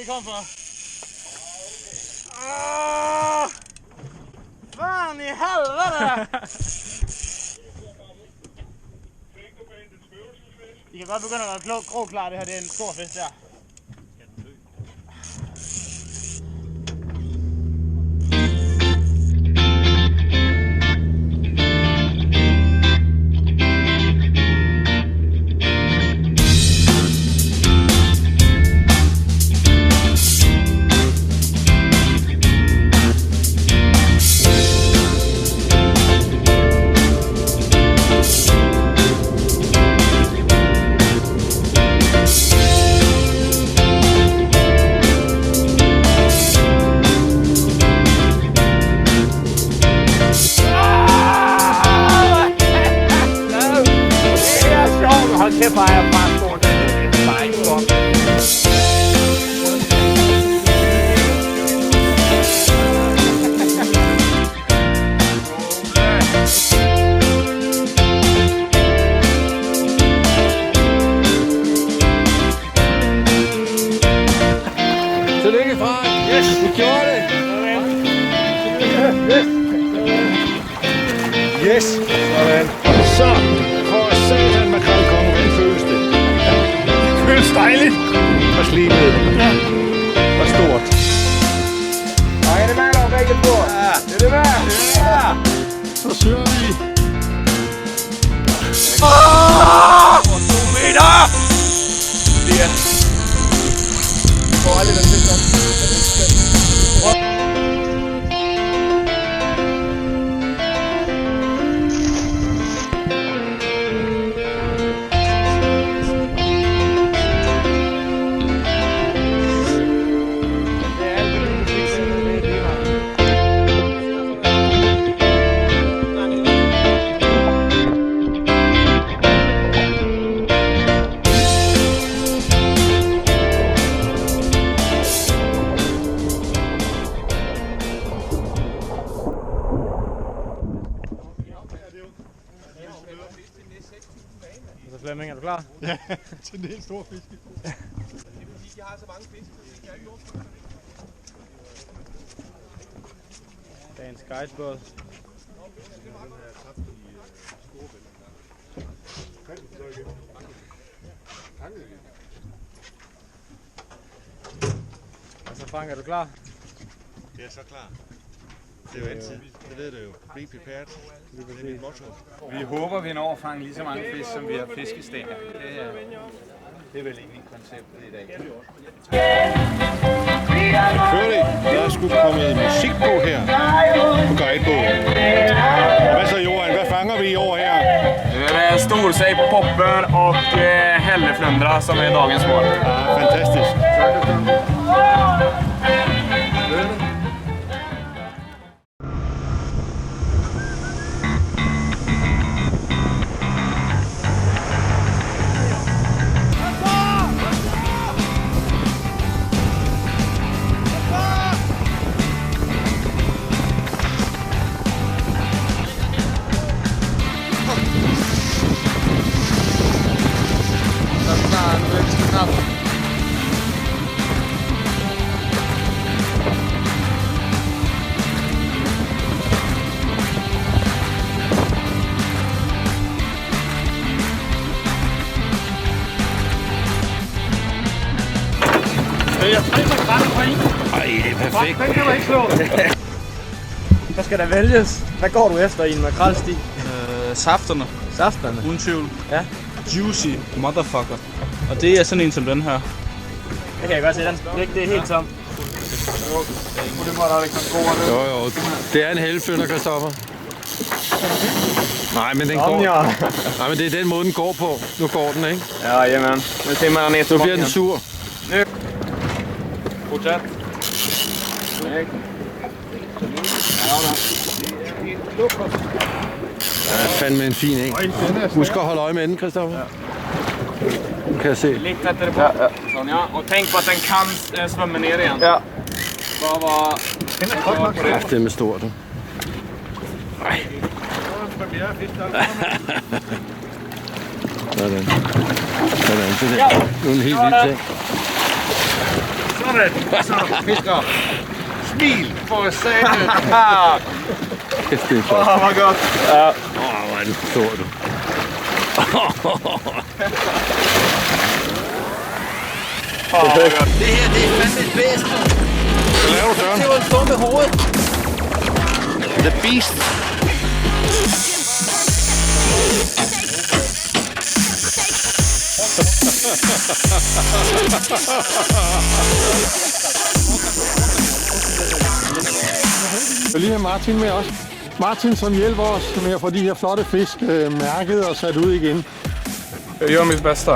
vi kom fra. Fan i helvede! I kan godt begynde at være krogklar, det her det er en stor fest der. Kæft, hvor er jeg bare stor. Det er bare ikke godt. Tillykke, Frank. Yes, vi gjorde det. Yes. Sådan. Så for satan makrelkongen, hvordan føles det? Det føles dejligt. Og slimet. Ja. Og stort. Og er det med dig begge to? Ja. Er det med? Ja. Så søger vi. 2 meter! Det er. Får aldrig den fisk op. Flemming, er du klar? Ja, til en helt stor fisk. Det vil sige, de har så mange fisk, så de kan ikke låse. Dagens guidebåd. Altså Frank, er du klar? Det er så klar. Det er jo altid. Det ved du jo. Be prepared. Det er mit motto. Vi håber, vi når at fange lige så mange fisk, som vi har fiskestænger. Det er vel egentlig konceptet i dag. Kører det? Der er sgu kommet musik på her på guidebåden. Hvad så, Johan? Hvad fanger vi i år her? Det är storsej, popper och hälleflundra som är dagens mål. Ja, fantastisk. Ej, det er perfekt. Den kan man ikke slå. Hvad skal der vælges? Hvad går du efter i en makrelsti? Safterne, Safterne? uden tvivl. Ja. Juicy motherfucker. Og det er sådan en som den her. Det kan jeg godt se, det er helt tom. Jo. Det er en helfønder, Christoffer. Nej, men den går. Nej, men det er den måde, den går på. Nu går den, ikke? Ja, jajamän. Nu ser man ner till Nu bliver den sur. Nu. Fortsæt. Ja, fandme en fin en. Husk at holde øje med den, Christoffer. Ja. Kan jeg se. Lite tätare på. Sån, ja. Och tänk på att den kan svømme ner igen. Ja. Bara Ja, det er stort. Nej. Sådan. Sådan. Det er en helt vild ting. Sådan. Så, fisker. Smil for satan. Det er flot. Hvor godt. Hvor er det stor, du. Det her, det er fandme det bedste. Hvad laver du, Søren? Det var en stå med hovedet. The Beast. Jeg vil lige have Martin med også. Martin, som hjælper os med at få de her flotte fisk mærket og sat ud igen. Jeg gør mit bedste.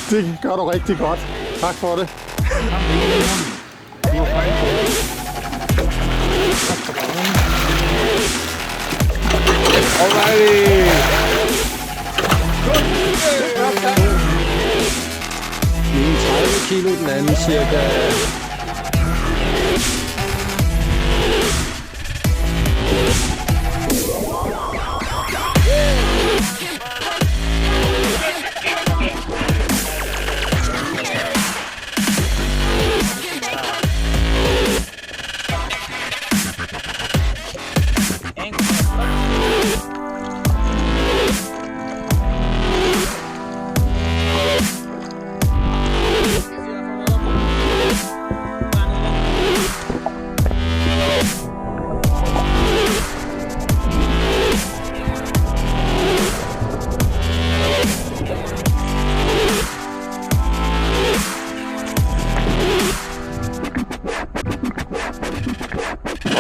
Det gør du rigtig godt. Tak for det. Alrighty. Den ene 30 kilo, den anden cirka.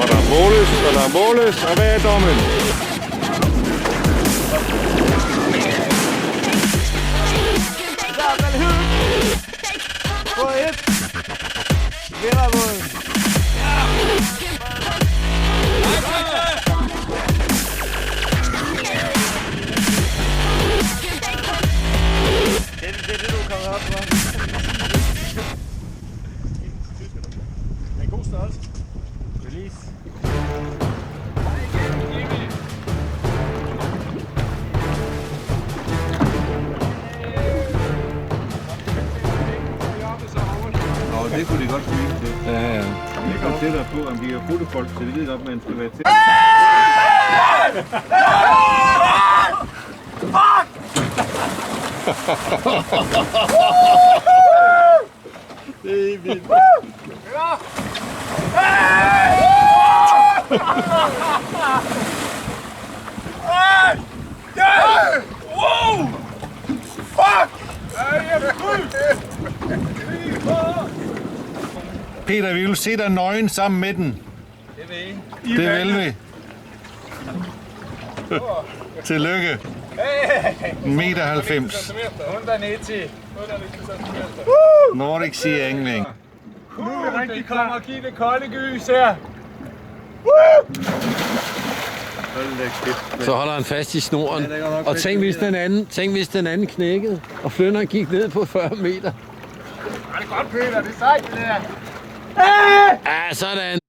Og der måles, og hvad er dommen? På 1. Vinderbåden. Det er det, du kommer op for. Det er en god størrelse. Release. Det kunne de godt smile til. Ja, ja. Det kommer tættere på, om de er fulde folk, så de ved godt, man skal være til. Det er vildt. Wow! Fuck! Peter, vi vil se dig nøgen sammen med den. Det vil I. Det vil vi. Tillykke. 1,90 meter. 190. Nordic Sea Angling. Nu er det rigtig kommer og give det kolde gys her. Så holder han fast i snoren. Og tænk hvis den anden knækkede, og flynderen gik ned på 40 meter. Det er godt, Peter. Det er sejt, det der. Ja, sådan.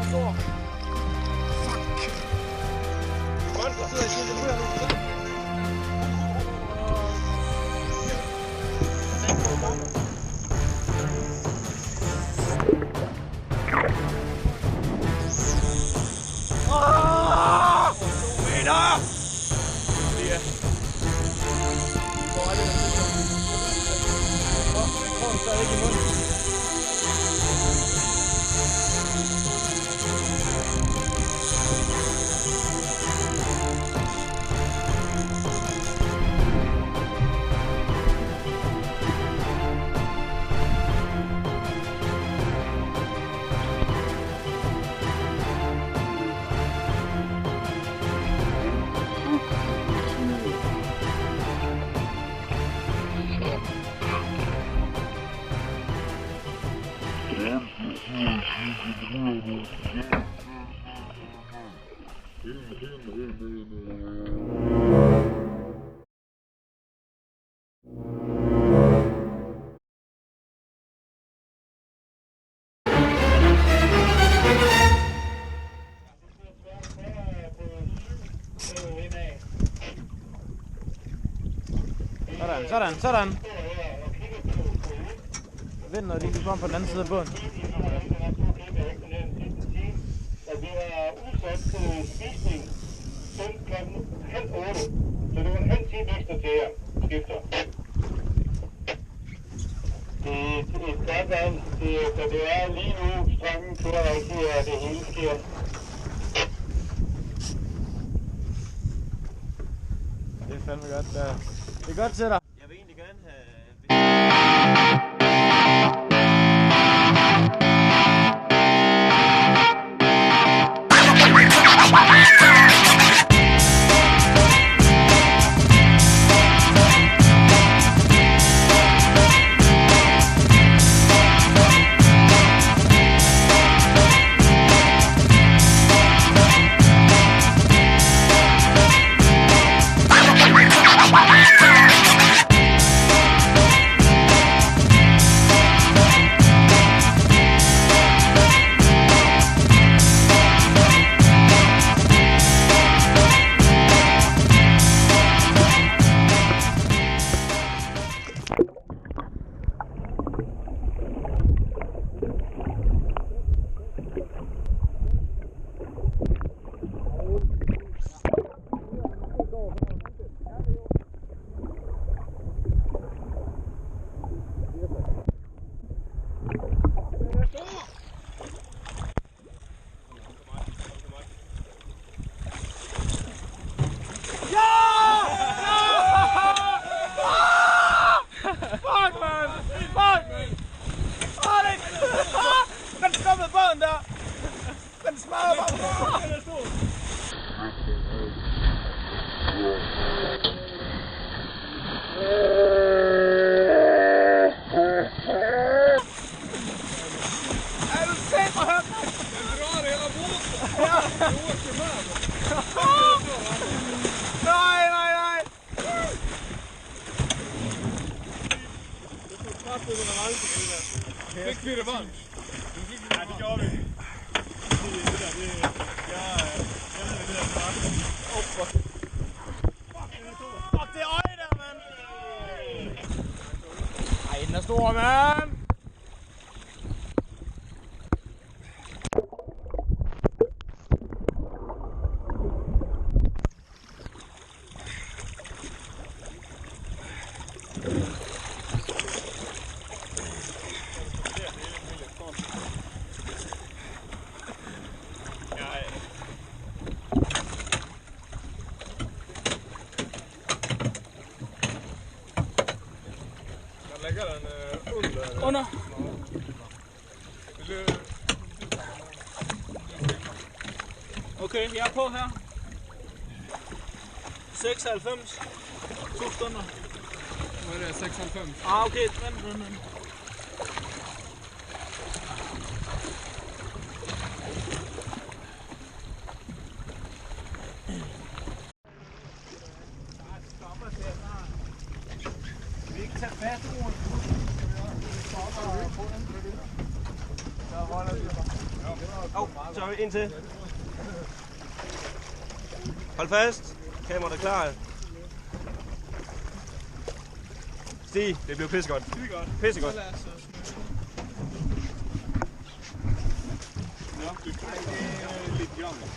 stor. Fuck. Monster sidder i siden af nu. Sådan. Vend noget lige, på den anden side af båden. Og vi var udsat til spisning kun klokken 7:30, så det var en halv time ekstra til jer, skifter. Det er et godt valg, så det er lige nu, strømmen kører rigtigt, og det hele sker. Det er fandme godt. Det er godt til dig. Jeg vil egentlig gerne have... Fik vi det varmt? Ja, det gjorde vi. Fuck, det er øje der, mand! Ej, den er stor, mand! Under. Okay, jeg er på her. 96. 2 stunder. Hvad er det? 96? Okay. Vent. Vi kan tage fat i rundt. sorry, ind til. Hold fast. Kameraet er klar. Stig, det blev pissegodt. Pissegodt. Lidt jammer.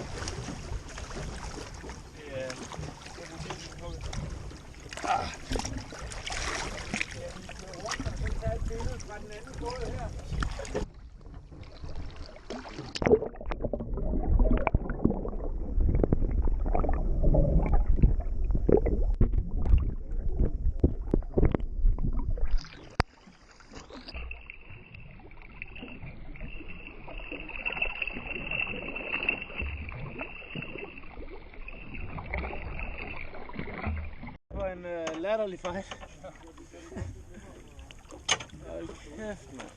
En latterlig fejl. Hold kæft, mand.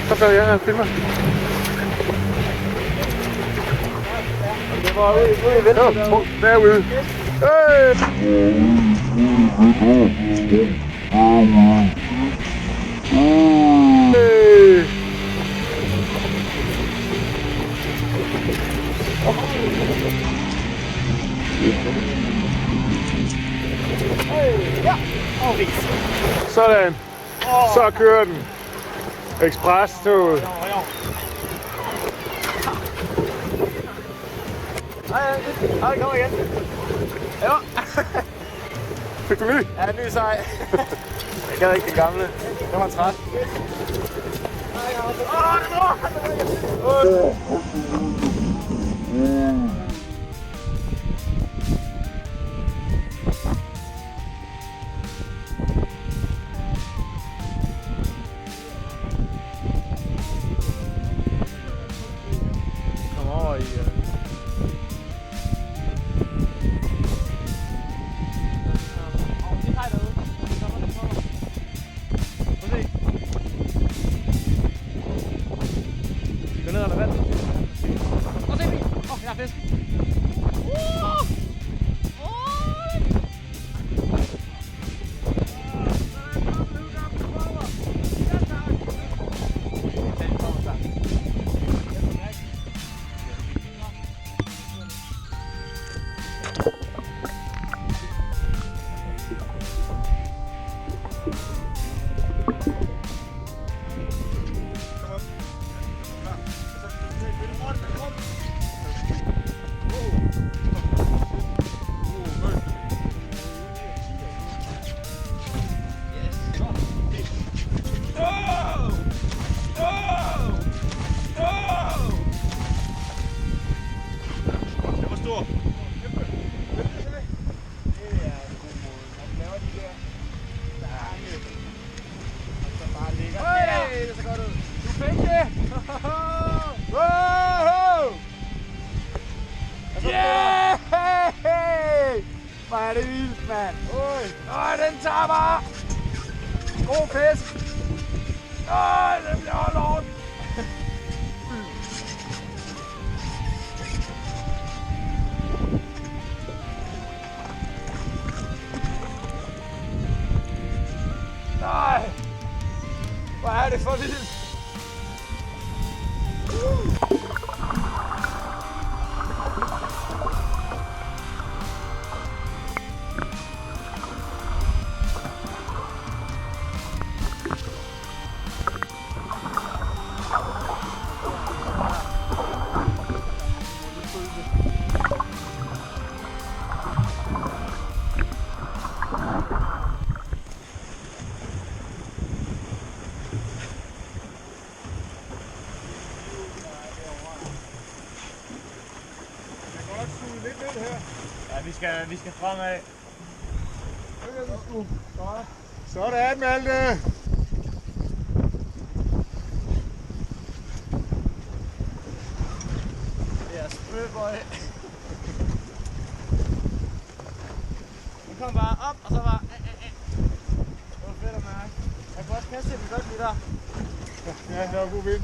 Så gør jeg her filmer. Det var ude i venstre derude. Sådan. Så kører den. Express-toget. Hej, kom igen. Ja. Fik du ny? Ja, ny sej. Jeg kan ikke den gamle. Den var træt. Kom over i... Gå ned under vandet. Og se mig! Jeg har fisk. Hvor er det vildt, mand. Den tager bare. God fisk. Det bliver lort. er det for vildt. Ja, vi skal fremad. Sådan, Malte. Det er spøbøj. Nu kom bare op, og så bare... Det var fedt at mærke. Jeg kunne også kaste det godt lige der. Ja, det var god vind.